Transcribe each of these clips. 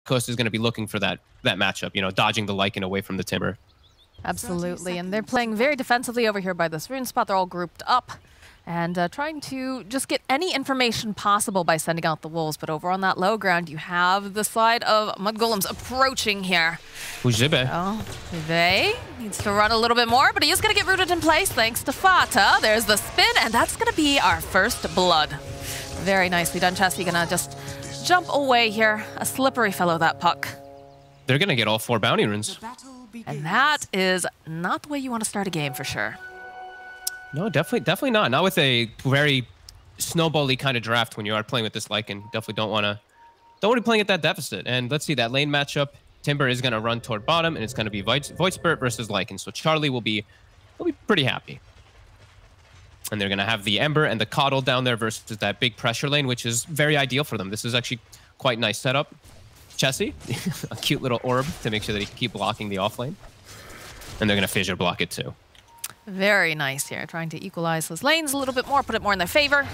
Coast is going to be looking for that matchup, you know, dodging the Lycan away from the Timber. Absolutely, and they're playing very defensively over here by this rune spot. They're all grouped up and trying to just get any information possible by sending out the wolves. But over on that low ground, you have the side of Mud Golems approaching here. Zibe. Oh, Zibe needs to run a little bit more, but he is going to get rooted in place thanks to Fata. There's the spin, and that's going to be our first blood. Very nicely done, Chessie. Gonna just jump away here. A slippery fellow, that puck. They're going to get all 4 bounty runes. And that is not the way you want to start a game, for sure. No, definitely not. Not with a very snowball-y kind of draft when you are playing with this Lycan. Definitely don't want to be playing at that deficit. And let's see, that lane matchup. Timber is going to run toward bottom, and it's going to be Void Spirit versus Lycan. So Charlie will be pretty happy. And they're going to have the Ember and the Coddle down there versus that big pressure lane, which is very ideal for them. This is actually quite nice setup. Chessie, a cute little orb to make sure that he can keep blocking the off lane. And they're going to fissure block it too. Very nice here, trying to equalize those lanes a little bit more, put it more in their favor.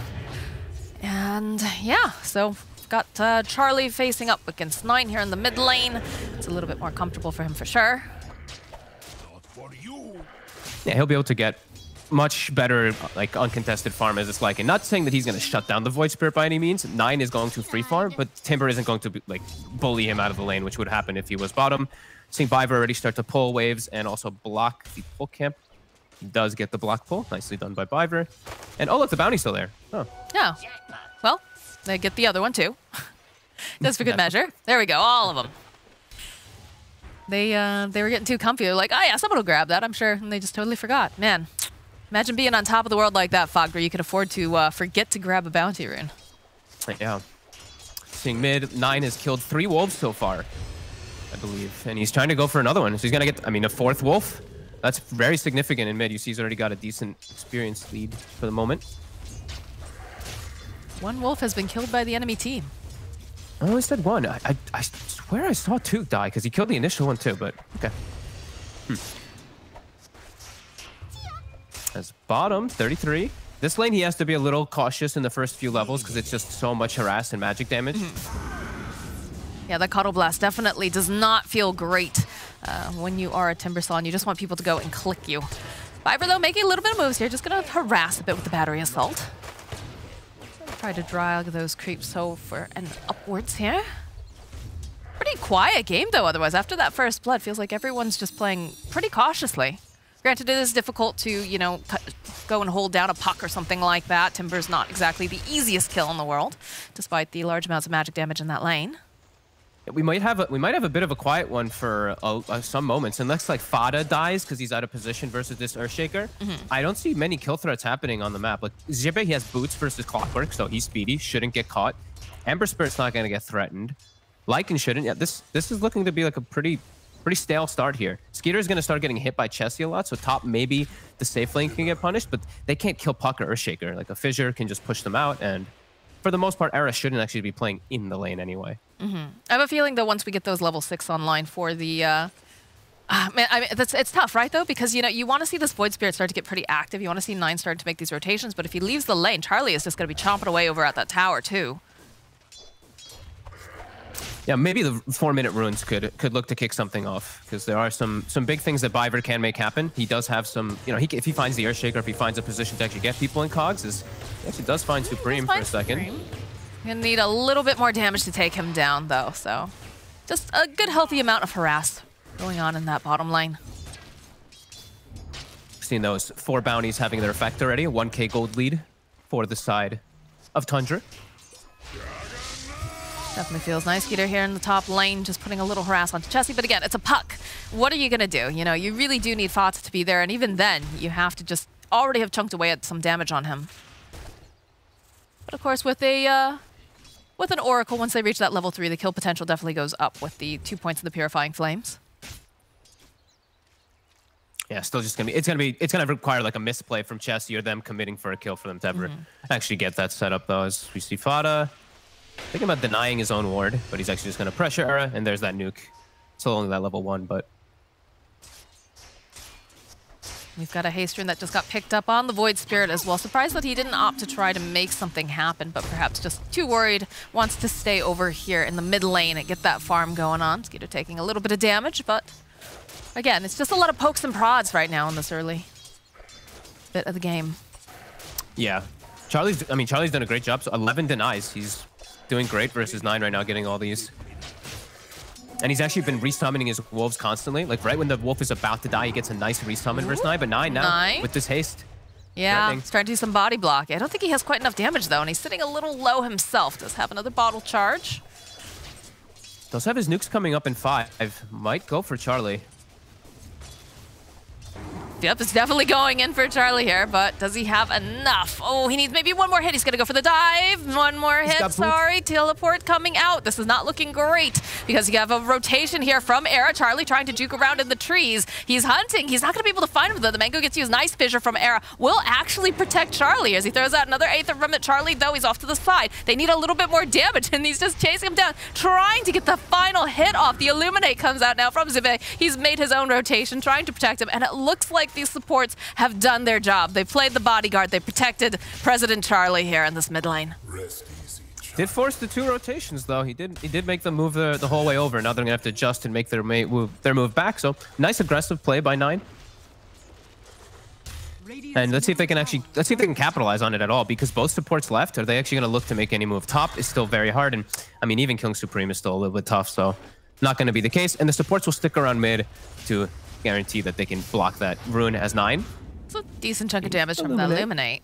And yeah, so got Charlie facing up against 9 here in the mid lane. It's a little bit more comfortable for him for sure. Yeah, he'll be able to get much better, like, uncontested farm as it's like. And not saying that he's going to shut down the Void Spirit by any means. 9 is going to free farm, but Timber isn't going to be, like, bully him out of the lane, which would happen if he was bottom. Seeing Biver already start to pull waves and also block the pull camp. He does get the block pull. Nicely done by Biver. And oh, look, the bounty's still there. Oh. Yeah. Well, they get the other one too. Just for good measure. There we go, all of them. They were getting too comfy. They're like, oh yeah, someone will grab that, I'm sure. And they just totally forgot. Man. Imagine being on top of the world like that, Fog, where you could afford to forget to grab a bounty rune. Yeah. Seeing mid, 9 has killed 3 wolves so far, I believe. And he's trying to go for another one. So he's going to get, I mean, a 4th wolf. That's very significant in mid. You see he's already got a decent experience lead for the moment. 1 wolf has been killed by the enemy team. I only said 1. I swear I saw 2 die, because he killed the initial one too, but okay. As bottom, 33. This lane, he has to be a little cautious in the first few levels because it's just so much harass and magic damage. Yeah, the Coddle Blast definitely does not feel great when you are a Timbersaw and you just want people to go and click you. Biver, though, making a little bit of moves here. Just going to harass a bit with the Battery Assault. Try to drag those creeps over and upwards here. Pretty quiet game, though, otherwise. After that first blood, feels like everyone's just playing pretty cautiously. Granted, it is difficult to, you know, go and hold down a puck or something like that. Timber's not exactly the easiest kill in the world, despite the large amounts of magic damage in that lane. We might have a bit of a quiet one for some moments, unless like Fada dies because he's out of position versus this Earthshaker. I don't see many kill threats happening on the map. Like Zibe, he has boots versus Clockwork, so he's speedy, shouldn't get caught. Ember Spirit's not going to get threatened. Lycan shouldn't. Yeah, this is looking to be like a pretty stale start here. Skeeter's going to start getting hit by Chessie a lot, so top maybe the safe lane can get punished, but they can't kill Puck or Earthshaker. Like a Fissure can just push them out, and for the most part, Era shouldn't actually be playing in the lane anyway. I have a feeling that once we get those level 6 online for the... man, I mean, it's tough, right, though? Because, you know, you want to see this Void Spirit start to get pretty active. You want to see 9 start to make these rotations, but if he leaves the lane, Charlie is just going to be chomping away over at that tower, too. Yeah, maybe the 4-minute runes could look to kick something off, because there are some big things that Biver can make happen. He does have some, you know, if he finds the Earthshaker, if he finds a position to actually get people in cogs, he actually does find Supreme for a second. Gonna need a little bit more damage to take him down, though, so just a good, healthy amount of harass going on in that bottom lane. Seen those 4 bounties having their effect already. A 1k gold lead for the side of Tundra. Definitely feels nice. Skeeter here in the top lane, just putting a little harass onto Chessie. But again, it's a puck. What are you going to do? You know, you really do need Fata to be there. And even then, you have to just already have chunked away at some damage on him. But of course, with an Oracle, once they reach that level 3, the kill potential definitely goes up with the 2 points of the Purifying Flames. Yeah, still just it's gonna require like a misplay from Chessie or them committing for a kill for them to ever actually get that set up, though. As we see Fata thinking about denying his own ward, but he's actually just going to pressure Era, and there's that nuke. Still only that level 1, but... We've got a haste rune that just got picked up on the Void Spirit as well. Surprised that he didn't opt to try to make something happen, but perhaps just too worried. Wants to stay over here in the mid lane and get that farm going on. Skeeter taking a little bit of damage, but again, it's just a lot of pokes and prods right now in this early bit of the game. Yeah. Charlie's done a great job. So 11 denies. He's doing great versus 9 right now, getting all these. And he's actually been resummoning his wolves constantly. Like right when the wolf is about to die, he gets a nice resummon versus 9. But 9 now with this haste. Yeah, he's trying to do some body block. I don't think he has quite enough damage though, and he's sitting a little low himself. Does have another bottle charge. Does have his nukes coming up in 5. Might go for Charlie. Yep, it's definitely going in for Charlie here, but does he have enough? Oh, he needs maybe one more hit. He's going to go for the dive. One more hit, sorry. Teleport coming out. This is not looking great because you have a rotation here from Era. Charlie trying to juke around in the trees. He's hunting. He's not going to be able to find him, though. The Mango gets used. Nice fissure from Era. Will actually protect Charlie as he throws out another Aether from it. Charlie, though, he's off to the side. They need a little bit more damage, and he's just chasing him down, trying to get the final hit off. The Illuminate comes out now from Zibe. He's made his own rotation, trying to protect him, and it looks like these supports have done their job. They played the bodyguard. They protected President Charlie here in this mid lane. Did force the 2 rotations though. He did make them move the whole way over. Now they're gonna have to adjust and make their move back. So nice aggressive play by 9. And let's see if they can capitalize on it at all, because both supports left. Are they actually gonna look to make any move? Top is still very hard, and I mean even killing Supreme is still a little bit tough. So not gonna be the case. And the supports will stick around mid to guarantee that they can block that rune as 9. It's a decent chunk of damage from that Illuminate.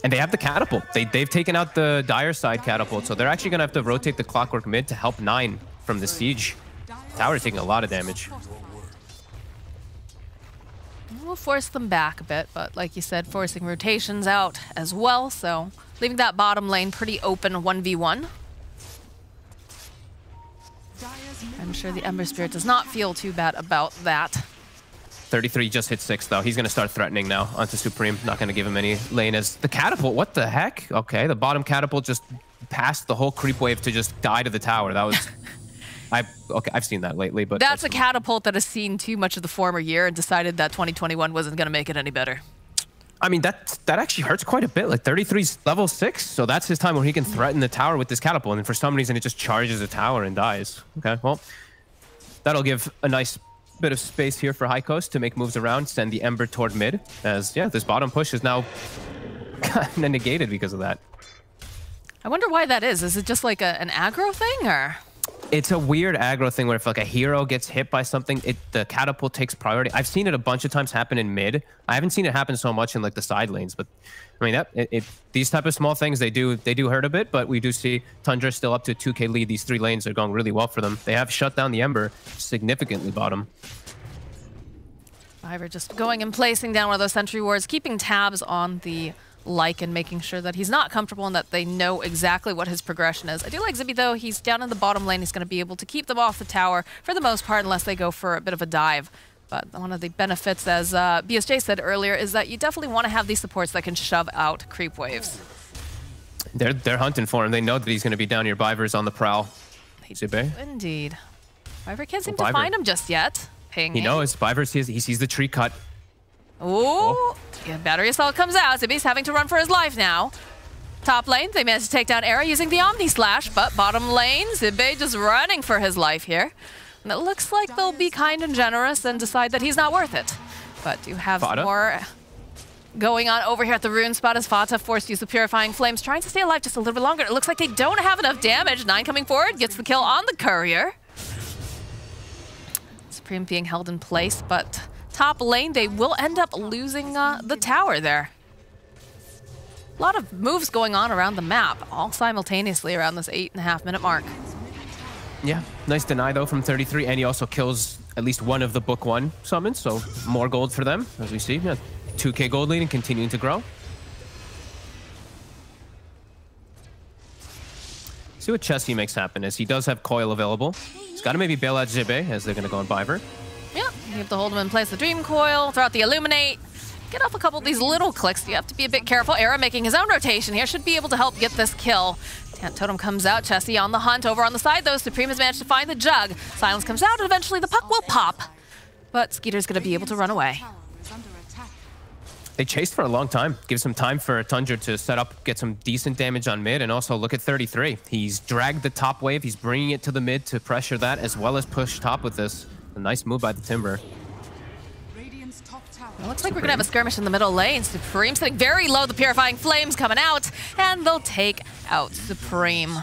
And they have the catapult. They've taken out the Dire side catapult, so they're actually going to have to rotate the Clockwork mid to help 9 from the siege. Tower taking a lot of damage. We'll force them back a bit, but like you said, forcing rotations out as well, so leaving that bottom lane pretty open 1v1. I'm sure the Ember Spirit does not feel too bad about that. 33 just hit 6 though. He's going to start threatening now onto Supreme. Not going to give him any lane as the catapult. What the heck? Okay, the bottom catapult just passed the whole creep wave to just die to the tower. That was... I've seen that lately, but... That's a catapult that has seen too much of the former year and decided that 2021 wasn't going to make it any better. I mean, that actually hurts quite a bit. Like 33's level 6, so that's his time where he can threaten the tower with this catapult, and for some reason it just charges the tower and dies. Okay, well, that'll give a nice bit of space here for High Coast to make moves around, send the Ember toward mid, as, yeah, this bottom push is now kind of negated because of that. I wonder why that is. Is it just like an aggro thing, or...? It's a weird aggro thing where if like a hero gets hit by something, the catapult takes priority. I've seen it a bunch of times happen in mid. I haven't seen it happen so much in like the side lanes, but I mean these type of small things they do hurt a bit. But we do see Tundra still up to a 2K lead. These 3 lanes are going really well for them. They have shut down the Ember significantly bottom. Ivor just going and placing down one of those sentry wards, keeping tabs on the and making sure that he's not comfortable and that they know exactly what his progression is. I do like Zibby though. He's down in the bottom lane. He's going to be able to keep them off the tower for the most part unless they go for a bit of a dive. But one of the benefits, as BSJ said earlier, is that you definitely want to have these supports that can shove out creep waves. They're hunting for him. They know that he's going to be down here. Biver's on the prowl. Zibby. Indeed. Biver can't seem to find him just yet. Ping. He knows. Biver sees the tree cut. Ooh, yeah, battery assault comes out. Zibby's having to run for his life now. Top lane, they managed to take down Era using the Omni Slash, but bottom lane, Zibby just running for his life here. And it looks like they'll be kind and generous and decide that he's not worth it. But do have more going on over here at the rune spot as Fata forced to use the Purifying Flames, trying to stay alive just a little bit longer. It looks like they don't have enough damage. 9 coming forward, gets the kill on the courier. Supreme being held in place, but top lane, they will end up losing the tower there. A lot of moves going on around the map, all simultaneously around this 8.5 minute mark. Yeah, nice deny though from 33, and he also kills at least one of the book 1 summons, so more gold for them, as we see. Yeah, 2K gold lead and continuing to grow. See what Chessie makes happen, as he does have coil available. He's got to maybe bail out Zibe, as they're going to go on Biver. Yeah, you have to hold him in place. The Dream Coil, throw out the Illuminate. Get off a couple of these little clicks. You have to be a bit careful. Era making his own rotation here. Should be able to help get this kill. Totem comes out. Chessie on the hunt. Over on the side, though, Supreme has managed to find the jug. Silence comes out, and eventually the puck will pop. But Skeeter's going to be able to run away. They chased for a long time. Gives some time for Tundra to set up, get some decent damage on mid, and also look at 33. He's dragged the top wave. He's bringing it to the mid to pressure that, as well as push top with this. A nice move by the Timber. It looks like we're going to have a skirmish in the middle lane. Supreme sitting very low. The Purifying Flames coming out, and they'll take out Supreme.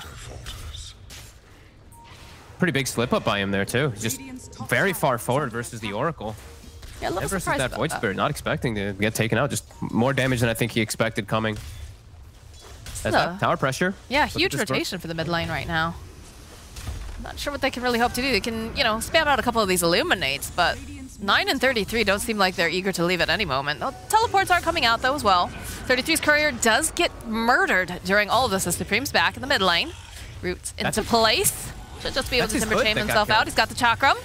Pretty big slip up by him there, too. He's just very far forward versus the Oracle. Yeah, a little versus surprised that about Void Spirit, not expecting to get taken out. Just more damage than I think he expected coming. That's tower pressure. Yeah, huge rotation for the mid lane right now. Not sure what they can really hope to do. They can, you know, spam out a couple of these Illuminates, but 9 and 33 don't seem like they're eager to leave at any moment. The teleports are coming out, though, as well. 33's courier does get murdered during all of this as Supreme's back in the mid lane. Roots into place. Should just be able to Timber Chain himself out. He's got the Chakram.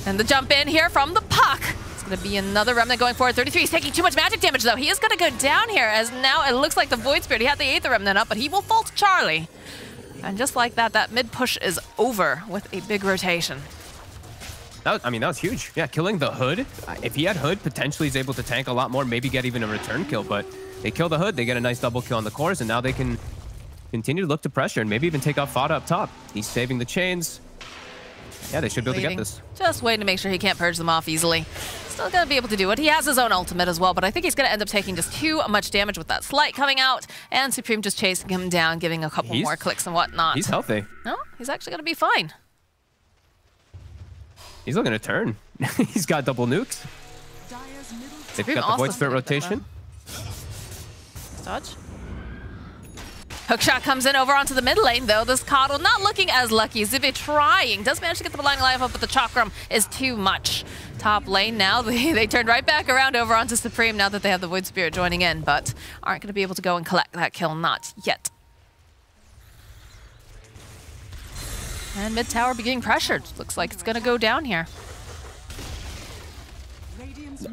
And the jump in here from the Puck. It's going to be another Remnant going forward. 33 is taking too much magic damage, though. He is going to go down here, as now it looks like the Void Spirit. He had the Aether Remnant up, but he will fall to Charlie. And just like that, that mid push is over with a big rotation. That was huge. Yeah, killing the Hood. If he had Hood, potentially he's able to tank a lot more, maybe get even a return kill. But they kill the Hood, they get a nice double kill on the cores, and now they can continue to look to pressure and maybe even take out Fada up top. He's saving the chains. Yeah, they should be able to get this. Just waiting to make sure he can't purge them off easily. Still going to be able to do it. He has his own ultimate as well, but I think he's going to end up taking just too much damage with that Slight coming out, and Supreme just chasing him down, giving a couple more clicks and whatnot. He's healthy. No, he's actually going to be fine. He's looking to turn. He's got double nukes. They've got the Void Spirit rotation. Dodge. Hookshot comes in over onto the mid lane, though. This Coddle not looking as lucky. Zivi trying. Does manage to get the Blinding Light up, but the Chakram is too much. Top lane now. They turned right back around over onto Supreme now that they have the Void Spirit joining in, but aren't going to be able to go and collect that kill. Not yet. And mid tower beginning pressured. Looks like it's going to go down here.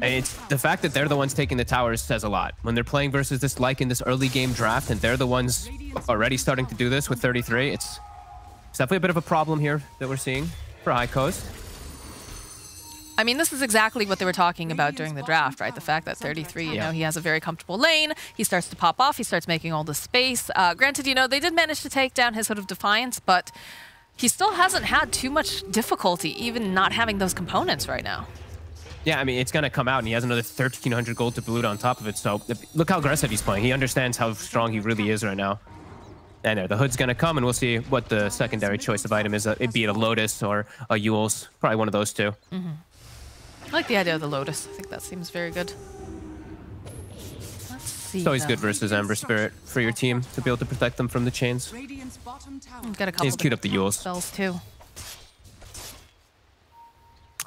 It's the fact that they're the ones taking the towers says a lot. When they're playing versus this like in this early game draft, and they're the ones already starting to do this with 33, it's definitely a bit of a problem here that we're seeing for High Coast. I mean, this is exactly what they were talking about during the draft, right? The fact that 33, you know, he has a very comfortable lane. He starts to pop off. He starts making all the space. Granted, you know, they did manage to take down his Hood of Defiance, but he still hasn't had too much difficulty even not having those components right now. Yeah, I mean, it's going to come out, and he has another 1,300 gold to boot on top of it. So look how aggressive he's playing. He understands how strong he really is right now. And there, the Hood's going to come, and we'll see what the secondary choice of item is. It'd be a Lotus or a Yule's. Probably one of those two. Mm-hmm. I like the idea of the Lotus. I think that seems very good. Let's see. It's always good versus Ember Spirit for your team to be able to protect them from the chains. We've got a couple. He's queued up the Yule's spells too.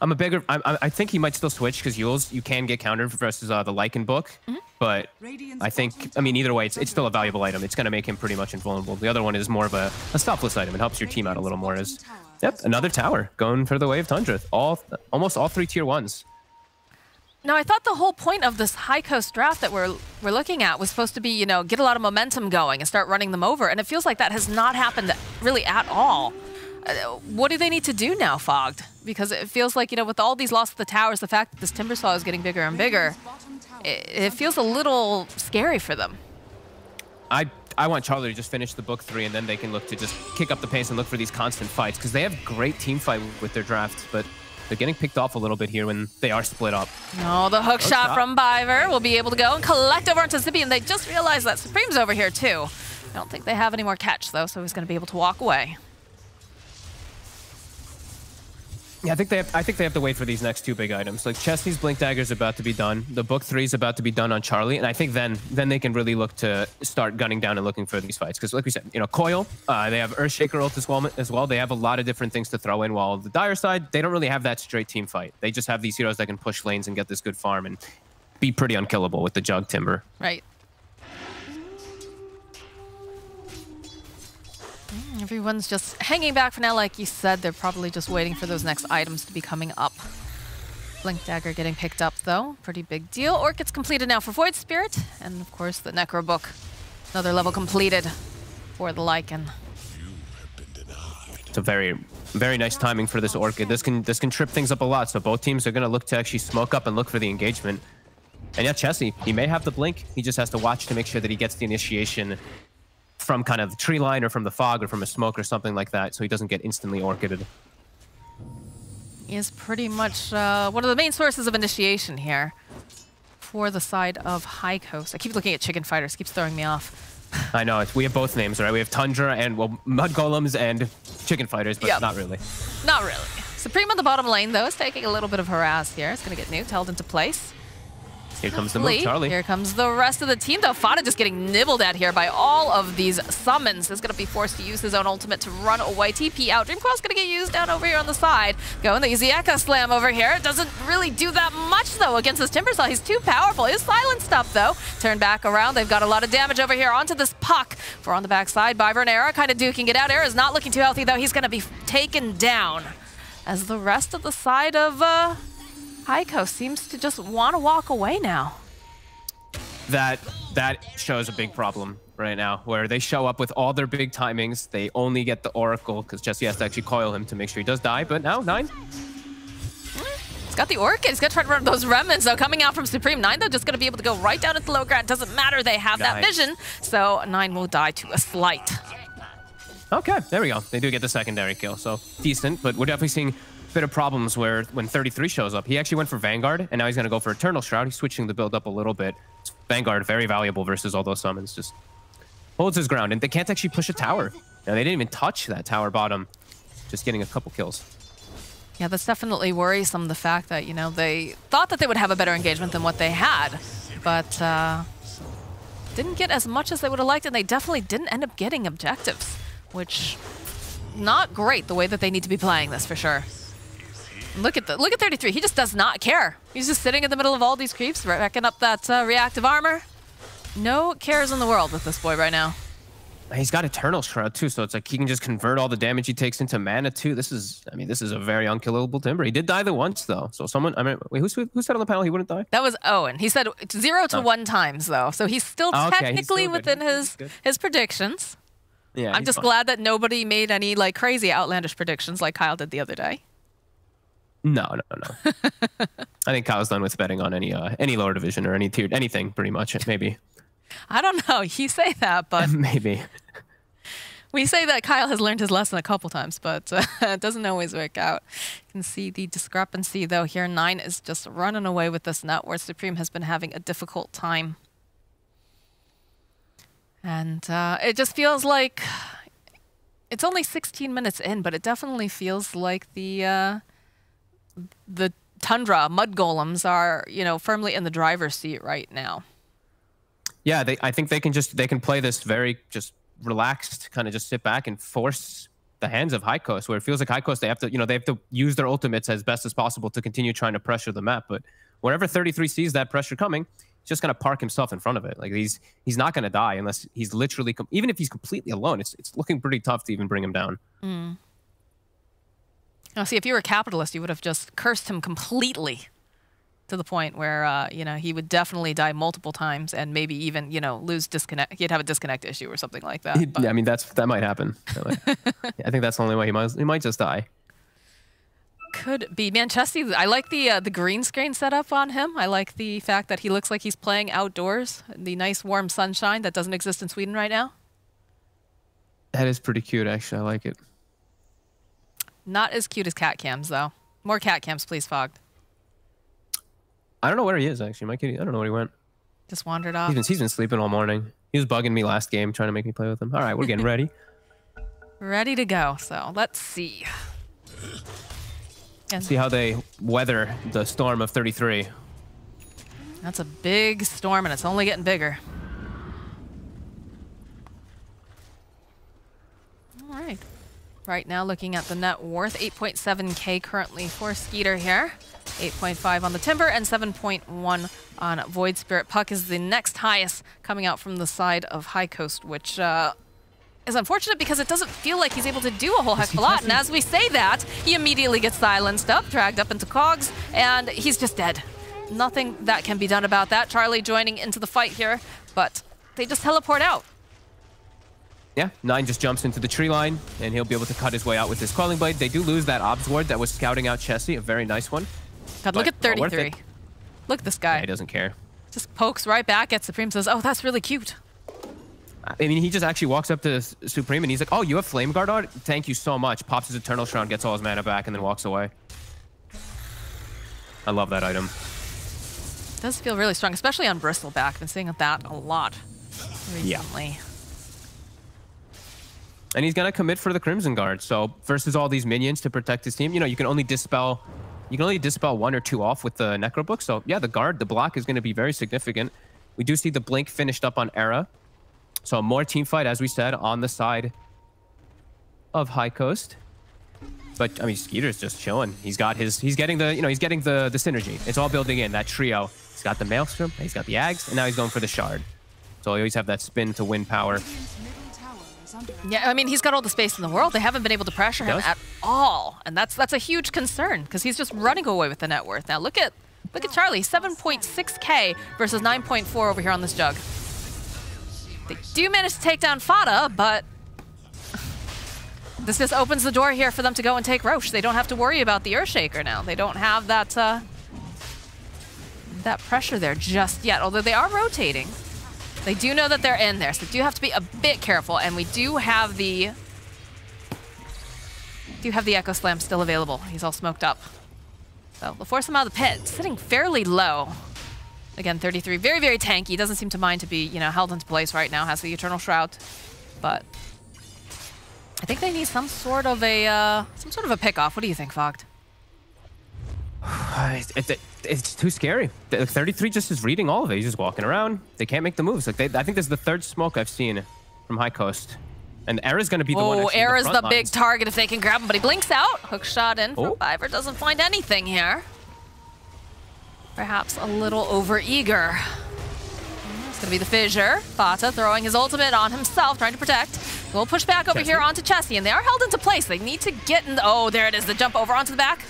I think he might still switch because Yule's you can get countered versus the Lycan book, but I mean either way it's still a valuable item. It's going to make him pretty much invulnerable. The other one is more of a selfless item. It helps your team out a little more. Another tower going for the wave Tundra. Almost all 3 tier 1s. Now I thought the whole point of this High Coast draft that we're looking at was supposed to be, you know, get a lot of momentum going and start running them over, and it feels like that has not happened really at all. What do they need to do now, Fogged? Because it feels like, you know, with all these losses of the towers, the fact that this Timber Saw is getting bigger and bigger, it feels a little scary for them. I want Charlie to just finish the book 3, and then they can look to just kick up the pace and look for these constant fights, because they have great team fight with their drafts, but they're getting picked off a little bit here when they are split up. No, the hook shot from Biver will be able to go and collect over onto Zippy, and they just realized that Supreme's over here too. I don't think they have any more catch, though, so he's going to be able to walk away. Yeah, I think they have to wait for these next 2 big items. Like Chesney's Blink Dagger is about to be done. The book 3 is about to be done on Charlie, and I think then they can really look to start gunning down and looking for these fights. Because like we said, you know, Coil, they have Earthshaker ult as well. They have a lot of different things to throw in. While the Dire side, they don't really have that straight team fight. They just have these heroes that can push lanes and get this good farm and be pretty unkillable with the Jug Timber. Right. Everyone's just hanging back for now, like you said. They're probably just waiting for those next items to be coming up. Blink Dagger getting picked up, though. Pretty big deal. Orc gets completed now for Void Spirit. And, of course, the Necro Book. Another level completed for the Lycan. It's a very, very nice timing for this Orchid. This can trip things up a lot, so both teams are going to look to actually smoke up and look for the engagement. And yeah, Chessie, he may have the blink. He just has to watch to make sure that he gets the initiation from kind of the tree line or from the fog or from a smoke or something like that, so he doesn't get instantly orchided. He is pretty much one of the main sources of initiation here for the side of High Coast. I keep looking at Chicken Fighters, keeps throwing me off. I know, we have both names, right? We have Tundra and, well, Mud Golems and Chicken Fighters, but not really. Not really. Supreme on the bottom lane, though, is taking a little bit of harass here. It's going to get nuked, held into place. Here comes the move, Charlie. Here comes the rest of the team, though. Fada just getting nibbled at here by all of these summons. Is going to be forced to use his own ultimate to run away. TP out. Dreamquell's going to get used down over here on the side. Going the easy Echo Slam over here. Doesn't really do that much, though, against this Timbersaw. He's too powerful. He's silenced up, though. Turn back around. They've got a lot of damage over here onto this puck. For on the backside, Biver and Era kind of duking it out. Era's not looking too healthy, though. He's going to be taken down as the rest of the side of High Coast seems to just want to walk away now. That shows a big problem right now, where they show up with all their big timings. They only get the Oracle because Chessie has to actually coil him to make sure he does die. But now, 9. He's got the Orchid. He's going to try to run those remnants, though, coming out from Supreme. 9, though, just going to be able to go right down into low ground. Doesn't matter. They have that vision. So 9 will die to a slight. Okay, there we go. They do get the secondary kill, so decent. But we're definitely seeing a bit of problems where when 33 shows up, he actually went for Vanguard, and now he's going to go for Eternal Shroud. He's switching the build up a little bit. Vanguard, very valuable versus all those summons. Just holds his ground, and they can't actually push a tower. Now, they didn't even touch that tower bottom, just getting a couple kills. Yeah, that's definitely worrisome, the fact that, you know, they thought that they would have a better engagement than what they had, but didn't get as much as they would have liked, and they definitely didn't end up getting objectives, which not great the way that they need to be playing this for sure. Look at 33. He just does not care. He's just sitting in the middle of all these creeps, racking up that reactive armor. No cares in the world with this boy right now. He's got Eternal Shroud too, so it's like he can just convert all the damage he takes into mana too. This is a very unkillable Timber. He did die the once though, so someone. I mean, wait, who said on the panel he wouldn't die? That was Owen. He said 0 to 1 times though, so he's still technically within his predictions. Yeah, I'm just glad that nobody made any like crazy outlandish predictions like Kyle did the other day. No. I think Kyle's done with betting on any lower division or any tier, anything pretty much. Maybe. I don't know. You say that, but maybe. We say that Kyle has learned his lesson a couple times, but it doesn't always work out. You can see the discrepancy though here. 9 is just running away with this net where Supreme has been having a difficult time. And it just feels like it's only 16 minutes in, but it definitely feels like the Tundra Mud Golems are, you know, firmly in the driver's seat right now. Yeah, I think they can play this very just relaxed, kind of just sit back and force the hands of High Coast, where it feels like High Coast they have to use their ultimates as best as possible to continue trying to pressure the map. But wherever 33 sees that pressure coming, he's just gonna park himself in front of it. Like he's not gonna die unless he's literally even if he's completely alone. It's looking pretty tough to even bring him down. Now, see, if you were a capitalist, you would have just cursed him completely to the point where, you know, he would definitely die multiple times and maybe even, you know, lose disconnect. He'd have a disconnect issue or something like that. Yeah, I mean, that might happen. I think that's the only way he might just die. Could be. Man, Chessie, I like the green screen setup on him. I like the fact that he looks like he's playing outdoors. The nice warm sunshine that doesn't exist in Sweden right now. That is pretty cute, actually. I like it. Not as cute as cat cams, though. More cat cams, please, Fogged. I don't know where he is, actually. My kitty, I don't know where he went. Just wandered off. He's been sleeping all morning. He was bugging me last game, trying to make me play with him. All right, we're getting ready. Ready to go. So let's see. See how they weather the storm of 33. That's a big storm, and it's only getting bigger. All right. Right now, looking at the net worth, 8.7K currently for Skeeter here. 8.5 on the Timber and 7.1 on Void Spirit. Puck is the next highest coming out from the side of High Coast, which is unfortunate because it doesn't feel like he's able to do a whole heck of a lot. And as we say that, he immediately gets silenced up, dragged up into cogs, and he's just dead. Nothing that can be done about that. Charlie joining into the fight here, but they just teleport out. Yeah, 9 just jumps into the tree line, and he'll be able to cut his way out with his Quelling Blade. They do lose that Obs Ward that was scouting out Chessie, a very nice one. God, look at 33. Look at this guy. Yeah, he doesn't care. Just pokes right back at Supreme, says, oh, that's really cute. I mean, he just actually walks up to Supreme and he's like, oh, you have Flame Guard on? Thank you so much. Pops his Eternal Shroud, gets all his mana back, and then walks away. I love that item. It does feel really strong, especially on Bristleback. Been seeing that a lot recently. Yeah. And he's going to commit for the Crimson Guard. So versus all these minions to protect his team, you know, you can only dispel 1 or 2 off with the Necro Book. So yeah, the guard, the block is going to be very significant. We do see the Blink finished up on Era. So more team fight, as we said, on the side of High Coast. But I mean, Skeeter's just chilling. He's getting the synergy. It's all building in that trio. He's got the Maelstrom, he's got the Ags, and now he's going for the Shard. So you always have that spin to win power. Yeah, I mean, he's got all the space in the world. They haven't been able to pressure him at all, and that's a huge concern because he's just running away with the net worth. Now look at Charlie, 7.6k versus 9.4 over here on this jug. They do manage to take down Fada, but this just opens the door here for them to go and take Roche. They don't have to worry about the Earthshaker now. They don't have that that pressure there just yet, although they are rotating. They do know that they're in there, so they do have to be a bit careful, and we do have the Echo Slam still available. He's all smoked up. So they'll force him out of the pit, sitting fairly low. Again, 33, very, very tanky. Doesn't seem to mind to be, you know, held into place right now. Has the Eternal Shroud, but I think they need some sort of a pick-off. What do you think, Vogt? It's too scary. 33 just is reading all of it. He's just walking around. They can't make the moves. Like I think this is the 3rd smoke I've seen from High Coast. And Era's going to be the one. Oh, Era's the big target if they can grab him, but he blinks out. Hook shot in from Fiverr. Doesn't find anything here. Perhaps a little over-eager. It's going to be the Fissure. Fata throwing his ultimate on himself, trying to protect. We'll push back over here onto Chessie, and they are held into place. They need to get in. Oh, there it is, the jump over onto the back.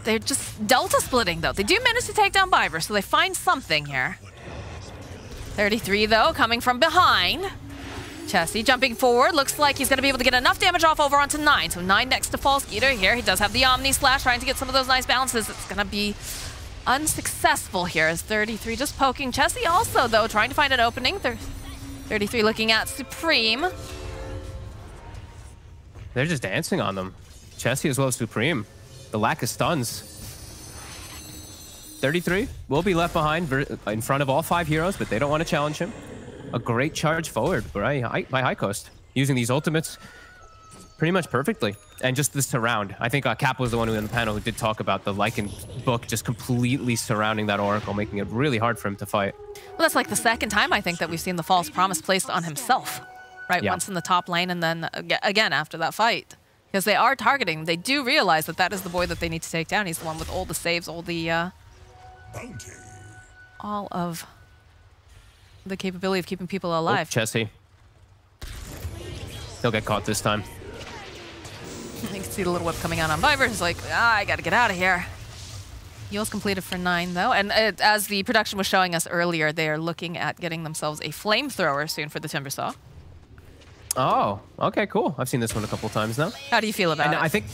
They're just Delta splitting, though. They do manage to take down Fiverr, so they find something here. 33, though, coming from behind. Chessie jumping forward. Looks like he's going to be able to get enough damage off over onto 9. So 9 next to Fall Skeeter here. He does have the Omni Slash, trying to get some of those nice balances. It's going to be unsuccessful here as 33 just poking. Chessie also, though, trying to find an opening. 33 looking at Supreme. They're just dancing on them. Chessie as well as Supreme. The lack of stuns. 33 will be left behind in front of all 5 heroes, but they don't want to challenge him. A great charge forward by High Coast, using these ultimates pretty much perfectly. And just the surround. I think Cap was the one who in the panel who did talk about the Lycan book just completely surrounding that Oracle, making it really hard for him to fight. Well, that's like the 2nd time, I think, that we've seen the False Promise placed on himself. Right, once in the top lane and then again after that fight. Because they are targeting. They do realize that that is the boy that they need to take down. He's the one with all the saves, all of the capability of keeping people alive. Oh, Chessie. He'll get caught this time. You can see the little whip coming out on Fiverr. He's like, I gotta get out of here. Heal's completed for 9, though. And as the production was showing us earlier, they are looking at getting themselves a flamethrower soon for the Timbersaw. Oh, okay, cool. I've seen this one a couple times now. How do you feel about it? I think...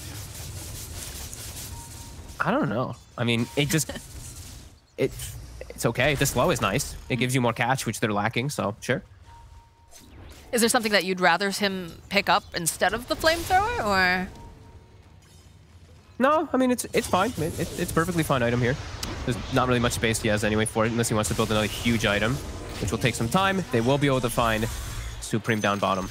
I don't know. I mean, it just... it's okay. The slow is nice. It gives you more catch, which they're lacking, so sure. Is there something that you'd rather him pick up instead of the flamethrower, or...? No, I mean, it's fine. It's perfectly fine item here. There's not really much space he has anyway for it, unless he wants to build another huge item, which will take some time. They will be able to find Supreme down bottom.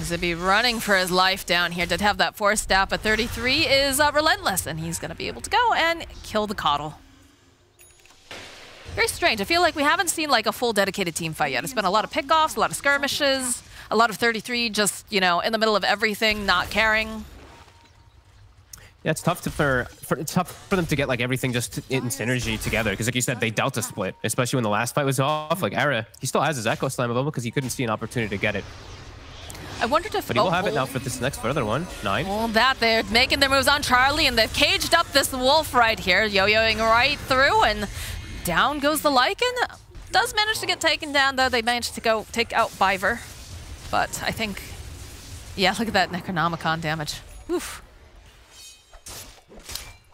Zibby running for his life down here. Did have that force staff, but 33 is relentless, and he's going to be able to go and kill the Coddle. Very strange. I feel like we haven't seen like a full dedicated team fight yet. It's been a lot of pickoffs, a lot of skirmishes, a lot of 33 just, you know, in the middle of everything, not caring. Yeah, it's tough for them to get like everything just in synergy together, because like you said, they Delta split, especially when the last fight was off. Like Era, he still has his Echo Slam available because he couldn't see an opportunity to get it. I wondered if... But he will have it now for this next further one. 9. Well, they're making their moves on Charlie, and they've caged up this wolf right here, yo-yoing right through, and down goes the Lycan. Does manage to get taken down, though. They managed to go take out Fiverr. But I think... Yeah, look at that Necronomicon damage. Oof.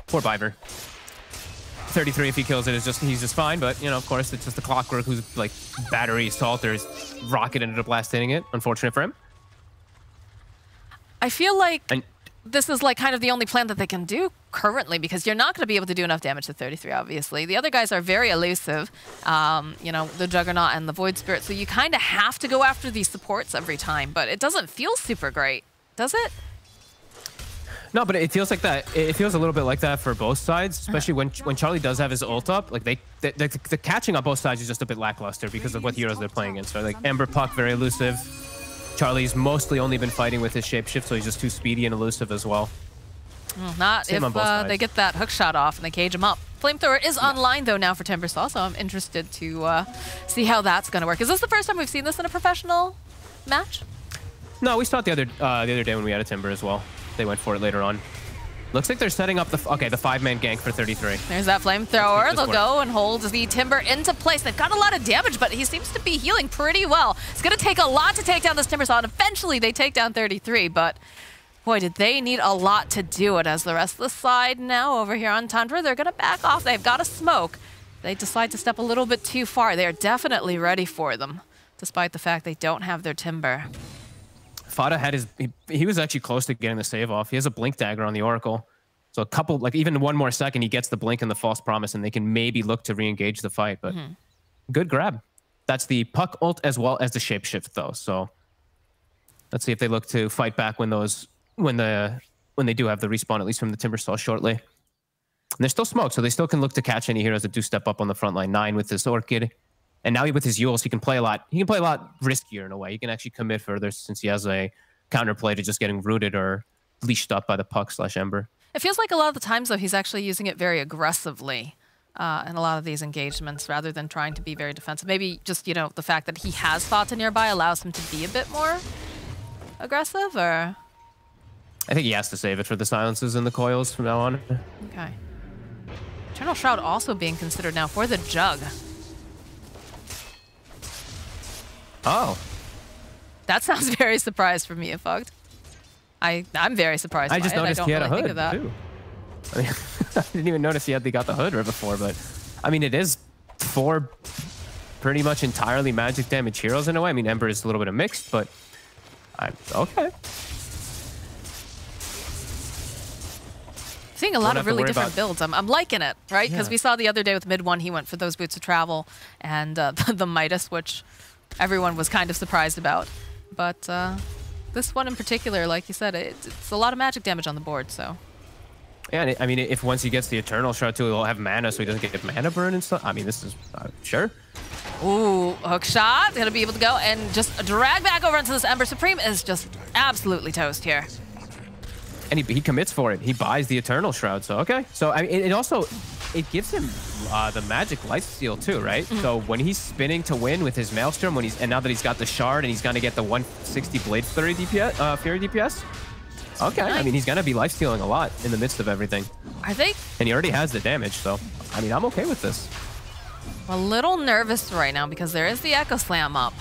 Poor Fiverr. 33, if he kills it, is just he's just fine. But, you know, of course, it's just the Clockwork who's like battery salters rocket into the blast hitting it. Unfortunate for him. I feel like this is like kind of the only plan that they can do currently, because you're not going to be able to do enough damage to 33, obviously. The other guys are very elusive, you know, the Juggernaut and the Void Spirit, so you kind of have to go after these supports every time, but it doesn't feel super great, does it? No, but it feels like that. It feels a little bit like that for both sides, especially when Charlie does have his ult up. Like the catching on both sides is just a bit lackluster because of what heroes they're playing in. So like Ember Puck, very elusive. Charlie's mostly only been fighting with his shapeshift, so he's just too speedy and elusive as well. Not if they get that hook shot off and they cage him up. Flamethrower is online though now for Timbersaw, so I'm interested to see how that's going to work. Is this the first time we've seen this in a professional match? No, we saw it the other day when we had a Timber as well. They went for it later on. Looks like they're setting up the 5-man gank for 33. There's that Flamethrower. They'll go and hold the Timber into place. They've got a lot of damage, but he seems to be healing pretty well. It's going to take a lot to take down this Timbersaw, and eventually they take down 33, but boy, did they need a lot to do it, as the rest of the side now over here on Tundra, they're going to back off. They've got a smoke. They decide to step a little bit too far. They are definitely ready for them, despite the fact they don't have their Timber. Fada had his... He was actually close to getting the save off. He has a Blink Dagger on the Oracle. So a couple... Like, even one more second, he gets the Blink and the False Promise, and they can maybe look to re-engage the fight. But good grab. That's the Puck ult as well as the Shapeshift, though. So let's see if they look to fight back when those... When they do have the respawn, at least from the Timbersaw shortly. And there's still smoke, so they still can look to catch any heroes that do step up on the front line. 9 with this Orchid. And now with his Euls, he can play a lot. He can play a lot riskier in a way. He can actually commit further since he has a counterplay to just getting rooted or leashed up by the Puck/Ember. It feels like a lot of the times, though, he's actually using it very aggressively in a lot of these engagements rather than trying to be very defensive. Maybe just, you know, the fact that he has Fata nearby allows him to be a bit more aggressive, or... I think he has to save it for the silences and the coils from now on. Okay. Eternal Shroud also being considered now for the Jug. Oh. That sounds very surprised for me, Fugged. I'm very surprised by it. I just noticed he had a hood, too. I mean, I didn't even notice he got the hood right before, but I mean, it is 4 pretty much entirely magic damage heroes in a way. I mean, Ember is a little bit of mixed, but okay. Seeing a lot of really different builds. I'm liking it, right? Because we saw the other day with mid 1, he went for those Boots of Travel and the Midas, which everyone was kind of surprised about. But this one in particular, like you said, it's a lot of magic damage on the board, so. Yeah, and I mean, if once he gets the Eternal Shroud too, he'll have mana, so he doesn't get mana burn and stuff. I mean, this is, sure. Ooh, hook shot. Gonna be able to go and just drag back over into this Ember. Supreme is just absolutely toast here. And he commits for it. He buys the Eternal Shroud, so okay. So I mean, it also, it gives him the magic lifesteal too, right? So when he's spinning to win with his Maelstrom, and now that he's got the Shard and he's gonna get the 160 Blade Flurry DPS, Fury DPS. Okay, nice. I mean, he's gonna be lifestealing a lot in the midst of everything. I think. And he already has the damage, so I mean, I'm okay with this. I'm a little nervous right now because there is the Echo Slam up.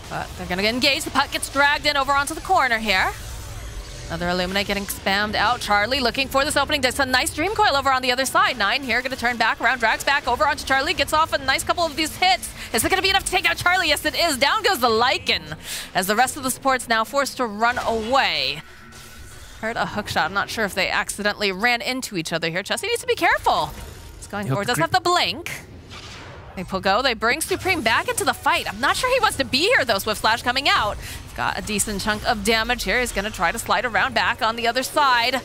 But they're gonna get engaged. The puck gets dragged in over onto the corner here. Another Illuminate getting spammed out. Charlie looking for this opening. Does a nice Dream Coil over on the other side. 9 here, gonna turn back around, drags back over onto Charlie, gets off a nice couple of these hits. Is it gonna be enough to take out Charlie? Yes, it is. Down goes the Lycan, as the rest of the supports now forced to run away. Heard a hook shot. I'm not sure if they accidentally ran into each other here. Chessie needs to be careful. He's going forward. Does have the blink. They go. They bring Supreme back into the fight. I'm not sure he wants to be here, though. Swift Flash coming out. Got a decent chunk of damage here. He's going to try to slide around back on the other side.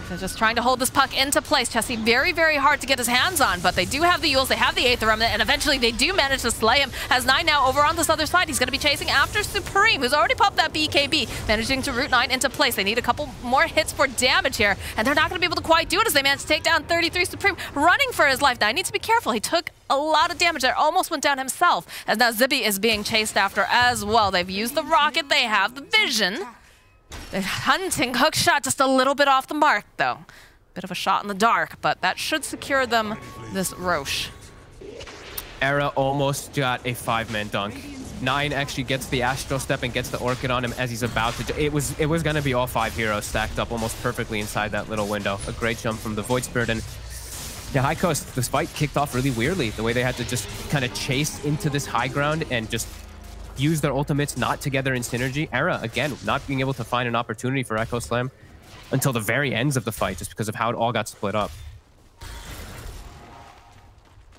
They're just trying to hold this puck into place. Chessie very, very hard to get his hands on, but they do have the Euls, they have the Aether Remnant, and eventually they do manage to slay him. As 9 now over on this other side. He's going to be chasing after Supreme, who's already popped that BKB, managing to root 9 into place. They need a couple more hits for damage here, and they're not going to be able to quite do it as they manage to take down 33 Supreme, running for his life. Now, he needs to be careful. He took a lot of damage there, almost went down himself, as now Zibby is being chased after as well. They've used the rocket, they have the vision. They're hunting hook shot just a little bit off the mark, though. Bit of a shot in the dark, but that should secure them this Roche. Era almost got a 5-man dunk. 9 actually gets the Astral Step and gets the Orchid on him as he's about to... It was going to be all 5 heroes stacked up almost perfectly inside that little window. A great jump from the Void Spirit, and Yeah, High Coast, this fight kicked off really weirdly. The way they had to just kind of chase into this high ground and just use their ultimates not together in synergy. Era, again, not being able to find an opportunity for Echo Slam until the very ends of the fight just because of how it all got split up.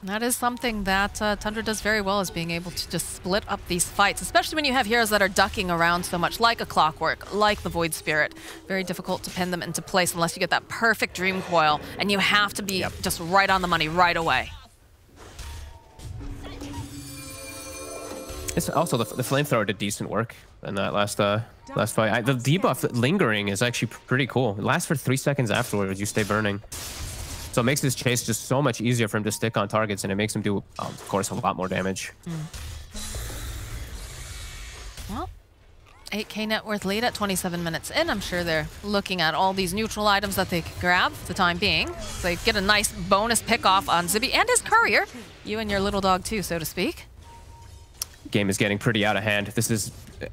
That is something that Tundra does very well, is being able to just split up these fights, especially when you have heroes that are ducking around so much, like a Clockwork, like the Void Spirit. Very difficult to pin them into place unless you get that perfect Dream Coil, and you have to be just right on the money right away. It's also the flamethrower did decent work in that last fight. The debuff lingering is actually pretty cool. It lasts for 3 seconds afterwards. You stay burning. So it makes this chase just so much easier for him to stick on targets, and it makes him do, of course, a lot more damage. Well, 8K net worth lead at 27 minutes in. I'm sure they're looking at all these neutral items that they could grab for the time being. So they get a nice bonus pick off on Zibby and his courier. You and your little dog too, so to speak. Game is getting pretty out of hand. This is,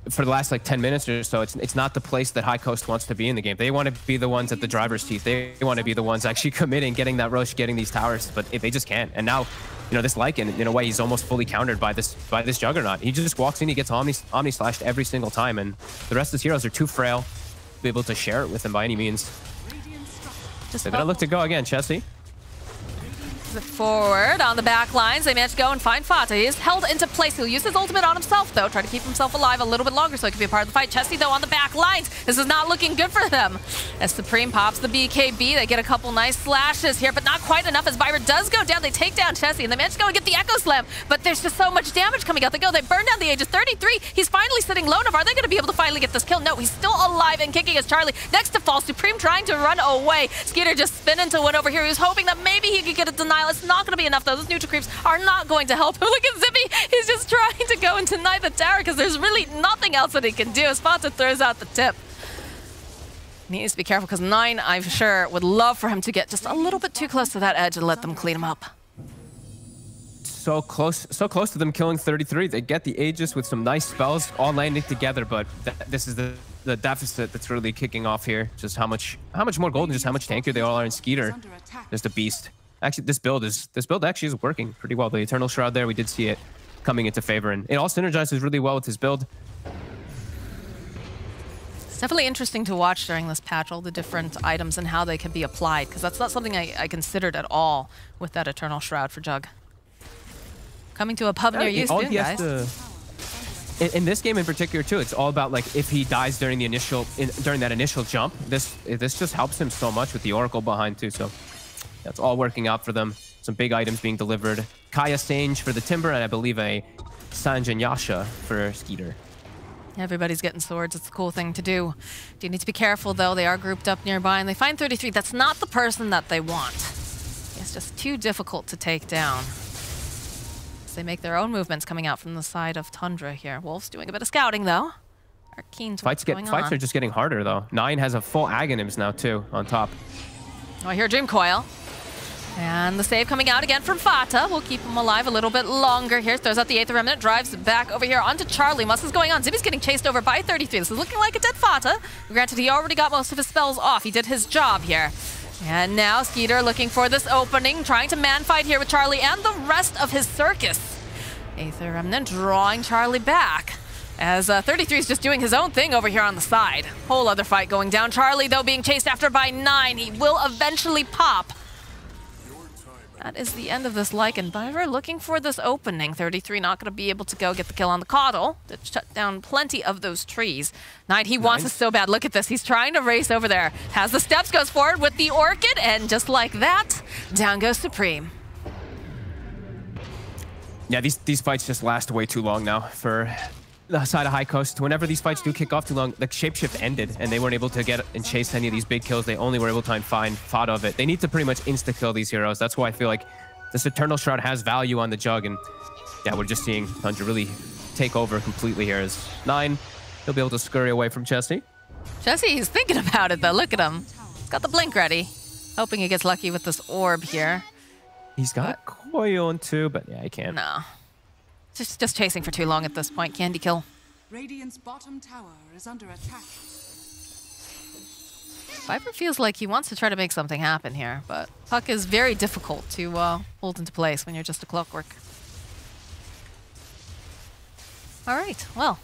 for the last like 10 minutes or so, it's not the place that High Coast wants to be in the game. They want to be the ones at the driver's seat. They want to be the ones actually committing, getting that rush, getting these towers, but they just can't. And now, you know, this Lycan, in a way, he's almost fully countered by this Juggernaut. He just walks in, he gets Omni slashed every single time, and the rest of his heroes are too frail to be able to share it with him by any means. They're gonna look to go again, Chessie. Forward on the back lines. They manage to go and find Fata. He is held into place. He'll use his ultimate on himself, though. Try to keep himself alive a little bit longer so he can be a part of the fight. Chessie, though, on the back lines. This is not looking good for them. As Supreme pops the BKB, they get a couple nice slashes here, but not quite enough as Viper does go down. They take down Chessie, and they manage to go and get the Echo Slam, but there's just so much damage coming out. They burn down the Aegis. 33. He's finally sitting low enough. Are they going to be able to finally get this kill? No, he's still alive and kicking as Charlie next to fall. Supreme trying to run away. Skeeter just spinning to win over here. He was hoping that maybe he could get a denial. It's not going to be enough, though. Those neutral creeps are not going to help him. Look at Zippy. He's just trying to go and deny the tower because there's really nothing else that he can do. Fata throws out the tip. He needs to be careful because 9, I'm sure, would love for him to get just a little bit too close to that edge and let them clean him up. So close to them killing 33. They get the Aegis with some nice spells all landing together, but this is the deficit that's really kicking off here. Just how much more gold and just how much tankier they all are in Skeeter. Just a beast. Actually, this build actually is working pretty well. The Eternal Shroud there, we did see it coming into favor, and it all synergizes really well with his build. It's definitely interesting to watch during this patch, all the different items and how they can be applied, because that's not something I considered at all with that Eternal Shroud for Jug. Coming to a pub near you soon, guys. In this game in particular too, it's all about like if he dies during that initial jump. This just helps him so much with the Oracle behind too. So that's all working out for them. Some big items being delivered. Kaya Sange for the Timber, and I believe a Sanj and Yasha for Skeeter. Everybody's getting swords. It's a cool thing to do. Do need to be careful, though. They are grouped up nearby, and they find 33. That's not the person that they want. It's just too difficult to take down. So they make their own movements coming out from the side of Tundra here. Wolf's doing a bit of scouting, though. Are keen to what's going on. Fights are just getting harder, though. 9 has a full Aghanims now, too, on top. Oh, I hear Dream Coil. And the save coming out again from Fata. We'll keep him alive a little bit longer here. Throws out the 8th Remnant, drives back over here onto Charlie. What's going on? Zibby's getting chased over by 33. This is looking like a dead Fata. Granted, he already got most of his spells off. He did his job here. And now Skeeter looking for this opening, trying to man fight here with Charlie and the rest of his circus. 8th Remnant drawing Charlie back. As 33 is just doing his own thing over here on the side. Whole other fight going down. Charlie, though, being chased after by 9. He will eventually pop. That is the end of this Lycan. Biver looking for this opening. 33 not going to be able to go get the kill on the Coddle. To shut down plenty of those trees. 9, he wants it so bad. Look at this. He's trying to race over there. Has the steps, goes forward with the Orchid, and just like that, down goes Supreme. Yeah, these fights just last way too long now for the side of High Coast. Whenever these fights do kick off too long, the shapeshift ended, and they weren't able to get and chase any of these big kills. They only were able to find Fata of it. They need to pretty much insta-kill these heroes. That's why I feel like this Eternal Shroud has value on the Jug, and yeah, we're just seeing Tundra really take over completely here. As 9, he'll be able to scurry away from Chessie. Chessie, he's thinking about it, though. Look at him. He's got the blink ready. Hoping he gets lucky with this orb here. He's got Coil on too, but yeah, he can't. No. Just chasing for too long at this point. Candy kill. Radiant's bottom tower is under attack. Viper feels like he wants to try to make something happen here, but Puck is very difficult to hold into place when you're just a clockwork. All right, well.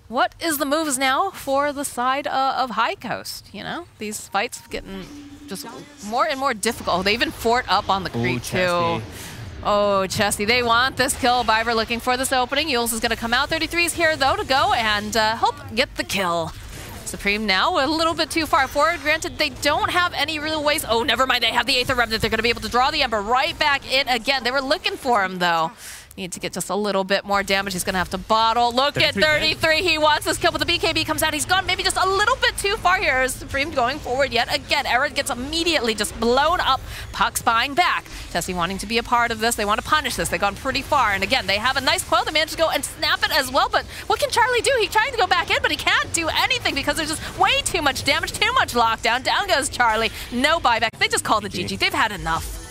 What is the moves now for the side of High Coast? You know, these fights getting just more and more difficult. Oh, they even fort up on the creep too. Oh, Chesty, they want this kill. Viper looking for this opening. Yules is going to come out. 33's here, though, to go and help get the kill. Supreme now a little bit too far forward. Granted, they don't have any real ways. Oh, never mind. They have the Aether Remnant. They're going to be able to draw the Ember right back in again. They were looking for him, though. Need to get just a little bit more damage. He's going to have to bottle. Look at 33. He wants this kill, but the BKB comes out. He's gone maybe just a little bit too far here. Supreme going forward yet again. Aaron gets immediately just blown up. Puck spying back. Tessie wanting to be a part of this. They want to punish this. They've gone pretty far. And again, they have a nice coil. They managed to go and snap it as well. But what can Charlie do? He's trying to go back in, but he can't do anything because there's just way too much damage, too much lockdown. Down goes Charlie. No buyback. They just called it GG. They've had enough.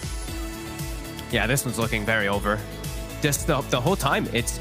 Yeah, this one's looking very over. Just the whole time, it's